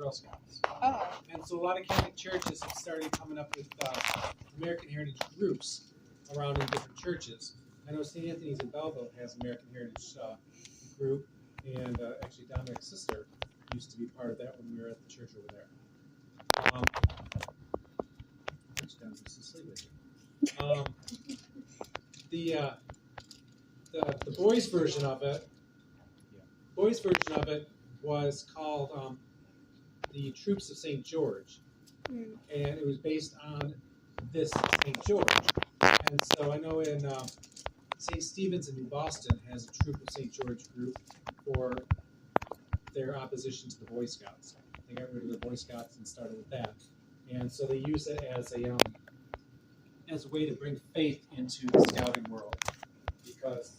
Girl Scouts. Oh. And so a lot of Catholic churches have started coming up with American Heritage groups around in different churches. I know St. Anthony's in Belleville has American Heritage group, and actually Dominic's sister used to be part of that when we were at the church over there. Which Dominic was asleep with you. The boys' version of it, was called the Troops of St. George, and it was based on this St. George. And so I know in St. Stephen's in New Boston has a Troop of St. George group for their opposition to the Boy Scouts. They got rid of the Boy Scouts and started with that. And so they use it as a way to bring faith into the scouting world, because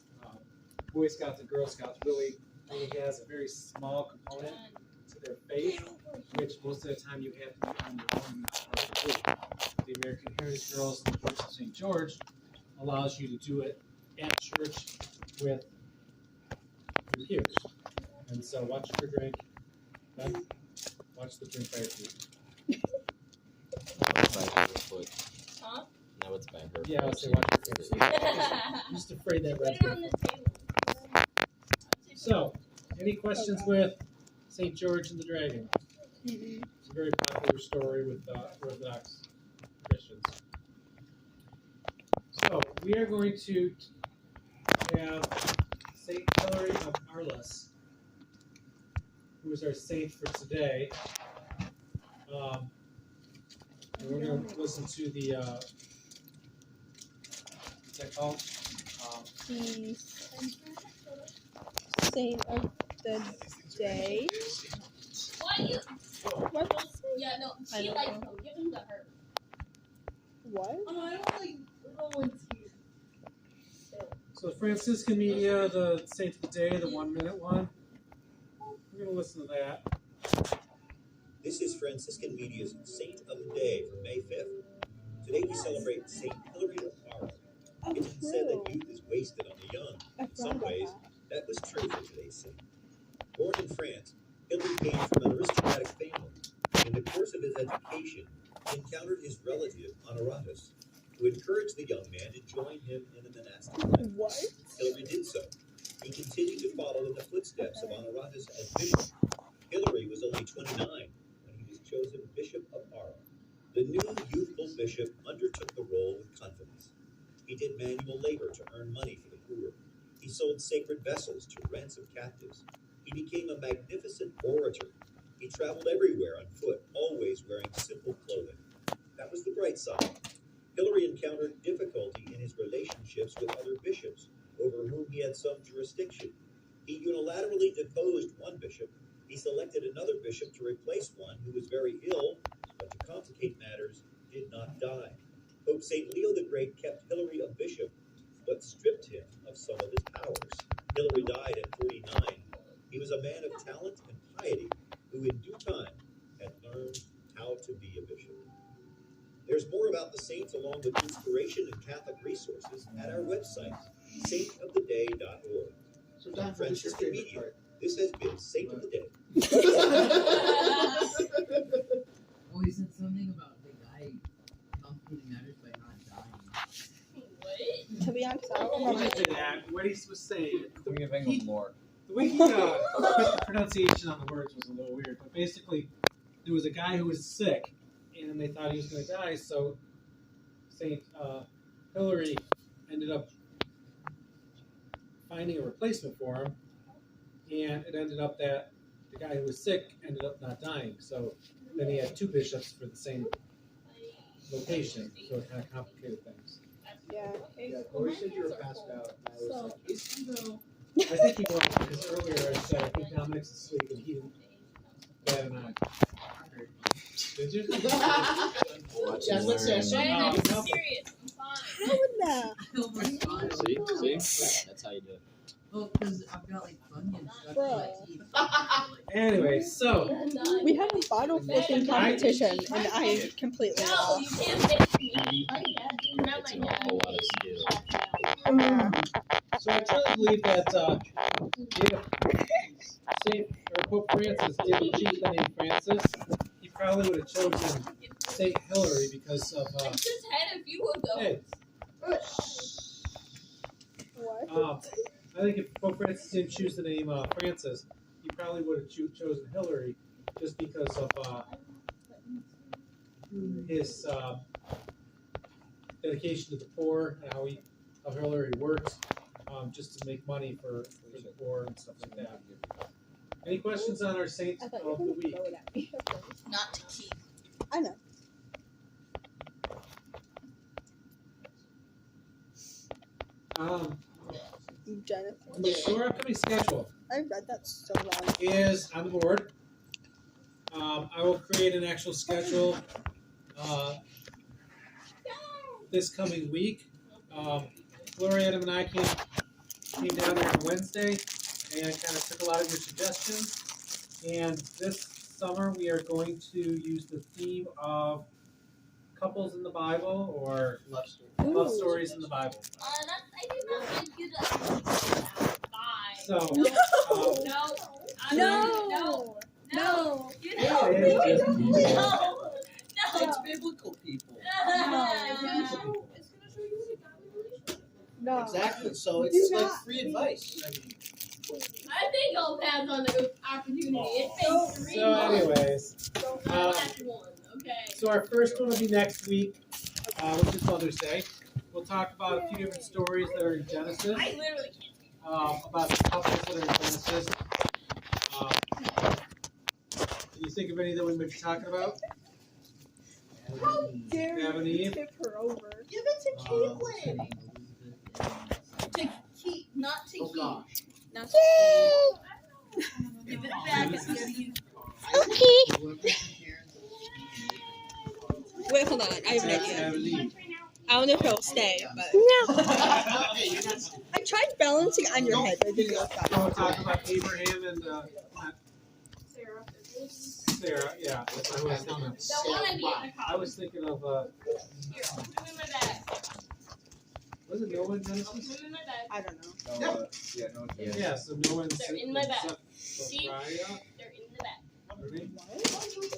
Boy Scouts and Girl Scouts really only has a very small component to their faith, which most of the time you have to be on your own as a group. The American Heritage Girls and the Troops of St. George allows you to do it at church with your peers. And so watch her drink, then watch the drink by your feet. Huh? Now it's by her. Yeah, I'll say watch your feet. I'm just afraid that red's Put it on going the to table. So, any questions with St. George and the Dragon? It's a very popular story with Orthodox Christians. So, we are going to have St. Hilary of Arles, who is our saint for today. And we're going to listen to the, what's that called? The Saint of the Day. What? What? Yeah, no, I she don't likes know. them. Give them to her. What? Oh, I don't like little ones here. So Franciscan Media, the Saint of the Day, the 1 minute one. We're going to listen to that. This is Franciscan Media's Saint of the Day for May 5th. Today we celebrate Saint Hilary of Arles. It is said that youth is wasted on the young. In some ways, that was true for today's saint. Born in France, Hilary came from an aristocratic family. In the course of his education, he encountered his relative, Honoratus, who encouraged the young man to join him in the monastic life. What? Hilary did so. He continued to follow in the footsteps of Honoratus as bishop. Hilary was only 29 when he was chosen Bishop of Arles. The new youthful bishop undertook the role with confidence. He did manual labor to earn money for the poor. He sold sacred vessels to ransom captives. He became a magnificent orator. He traveled everywhere on foot, always wearing simple clothing. That was the bright side. Hilary encountered difficulty in his relationships with other bishops, over whom he had some jurisdiction. He unilaterally deposed one bishop. He selected another bishop to replace one who was very ill, but to complicate matters, did not die. Pope St. Leo the Great kept Hilary a bishop, but stripped him of some of his powers. Hilary died at 49. He was a man of talent and piety, who in due time had learned how to be a bishop. There's more about the saints along with inspiration and Catholic resources at our website, saintoftheday.org. So From Don, what is your Franciscan favorite Media, part? this has been Saint of the Day. Oh, he said something about the guy complicating matters by not dying. What? To be honest, I don't We'll remember. get to that. What he was saying, We're giving him more. the way he put the pronunciation on the words was a little weird, but basically, there was a guy who was sick, and they thought he was going to die, so St. Hilary ended up finding a replacement for him, and it ended up that the guy who was sick ended up not dying, so then he had two bishops for the same location, so it kind of complicated things. Yeah. Yeah, Corey said you were passed out. And I was like, is he though? I think he was, because earlier I said I think Dominic's asleep, and he didn't bat an eye. Did you? Yeah, let's say I saw Wait, him. I'm no. serious. I'm fine. How would that? I almost got it. See? That's how you do it. Oh, because I've got like bunions stuck to my Bro. teeth. Anyway, so We have a bottle flipping competition, and I completely No, lost. you can't fix me. Not It's my a whole lot of skill. So I truly believe that Saint or Pope Francis didn't choose the name Francis probably would have chosen St. Hilary because of. I just had a few of those. Hey, What? I think if Pope Francis didn't choose the name Francis, he probably would have chosen Hilary just because of his dedication to the poor and how Hilary works, just to make money for the poor and stuff like that. Any questions on our saint I of thought you were the gonna week? throw it at me. Not to keep. I know. Jonathan. So our upcoming schedule I read that so wrong. is on the board. I will create an actual schedule this coming week. Gloria, Adam, and I came down there on Wednesday and kind of took a lot of your suggestions. And this summer we are going to use the theme of couples in the Bible or love stories in the Bible. I did not think you to bye. So, No. No. You Yeah, know. it is. No. It's biblical people. No. Exactly. So Do it's like not. free advice. I mean, I think I'll pass on the opportunity. It's been 3 So months. anyways, Last one. Okay. so our first one will be next week, which is Mother's Day. We'll talk about a few different stories that are in Genesis, I literally can't. about the couples that are in Genesis. Can you think of any that we might be talking about? How dare Adam and you Eve? tip her over? Give it to Caitlin. To keep, not to oh keep. gosh. Not Give it back. It's gonna be. Wait, hold on. I have an That's idea. Adam and Eve. I don't know if it'll stay, but Hey, you're not- I tried balancing on your head, but it didn't work So we'll talk about Abraham and Sarah. Yeah, that's what I was thinking of. Don't want to be in the I car. was thinking of Here, put them in my bag. was it Noah in Genesis? Put them in my bag. I don't know. Yeah, so Noah and They're in my bag. Zechariah. They're in the bag. Okay.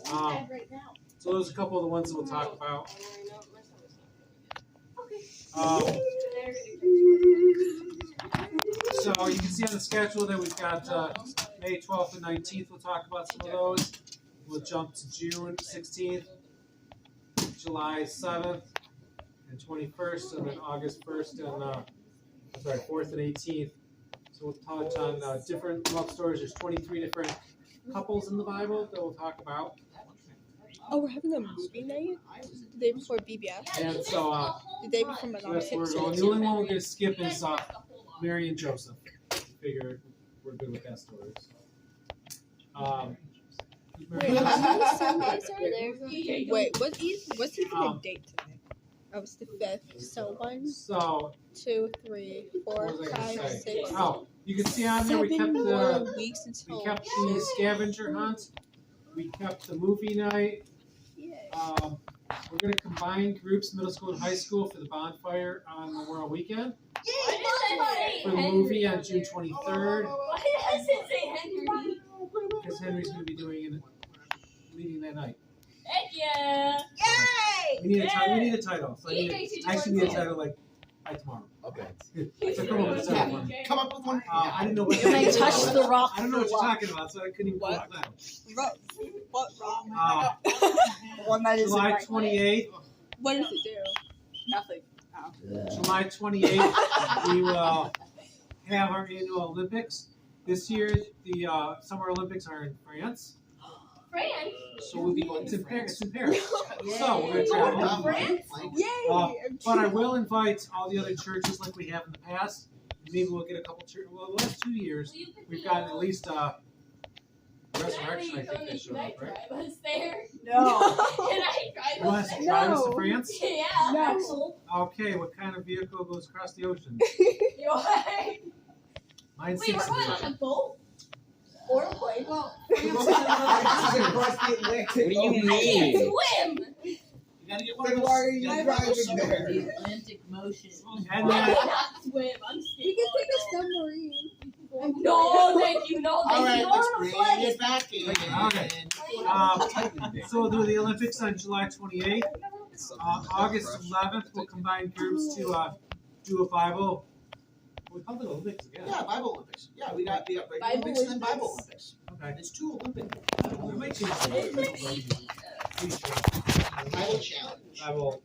Bag right now. So those are a couple of the ones that we'll talk about. Okay. So you can see on the schedule that we've got May 12th and 19th. We'll talk about some of those. We'll jump to June 16th, July 7th, and 21st, and then August 1st and 4th and 18th. So we'll touch on different love stories. There's 23 different couples in the Bible that we'll talk about. Oh, we're having a movie night the day before BBS. And so The day before so Madonna that's where we're going. The only one we're going to skip is Mary and Joseph. Figure we're good with that story. Wait, Mary- how many Sundays are there? Wait, what's even the Um, date today? Oh, it's the 5th. So 1, So 2, 3, 4, what was I 5, going to say? 6, Oh, you can see on there we 7 kept more the weeks until. scavenger hunt. We kept the movie night. Yay. We're going to combine groups, middle school and high school, for the bonfire on Memorial Weekend. For the movie on June 23rd, Why does it say Henry? because Henry's going to be leading that night. Heck yeah! Yay! We need a title. So I actually need a title like by tomorrow. Okay. So come up with a title. Come up with one. I didn't know what. You may touch the rock I don't know what for you're what? talking about, so I couldn't even. What? Title. What wrong? Uh, One that isn't July right. 28th. What does it do? Nothing. July 28th, we will have our annual Olympics. This year, the Summer Olympics are in France, France? so we'll be going to Paris. It's in Paris. So we're going to travel. France? Yay! But I will invite all the other churches like we have in the past. Maybe we'll get a couple churches. Well, the last 2 years, we've gotten at least Resurrection, I think they showed up, right? Drive us there? No. Can I drive You want us us to there? drive us to No. France? Yeah, No. Axel. Okay, what kind of vehicle goes across the ocean? You're right. Mine's Wait, we're 6 going on a boat? Or a plane? Well, What do you I can't mean? swim! You gotta get one of Then those. why are you gotta driving get one of those- there? The Atlantic motion. And I then cannot swim. I'm You can take a submarine. You can go No, Nick, you know All right, you let's know bring how to it back in. Okay. So we'll do the Olympics on July 28th. August 11th, we'll combine groups to do a 5-0. We call it Olympics again. Yeah, Bible Olympics. Yeah, we got regular Bible Olympics and then Olympics? Bible Olympics. Okay. It's 2 Olympic. We might change it. Bible challenge. Bible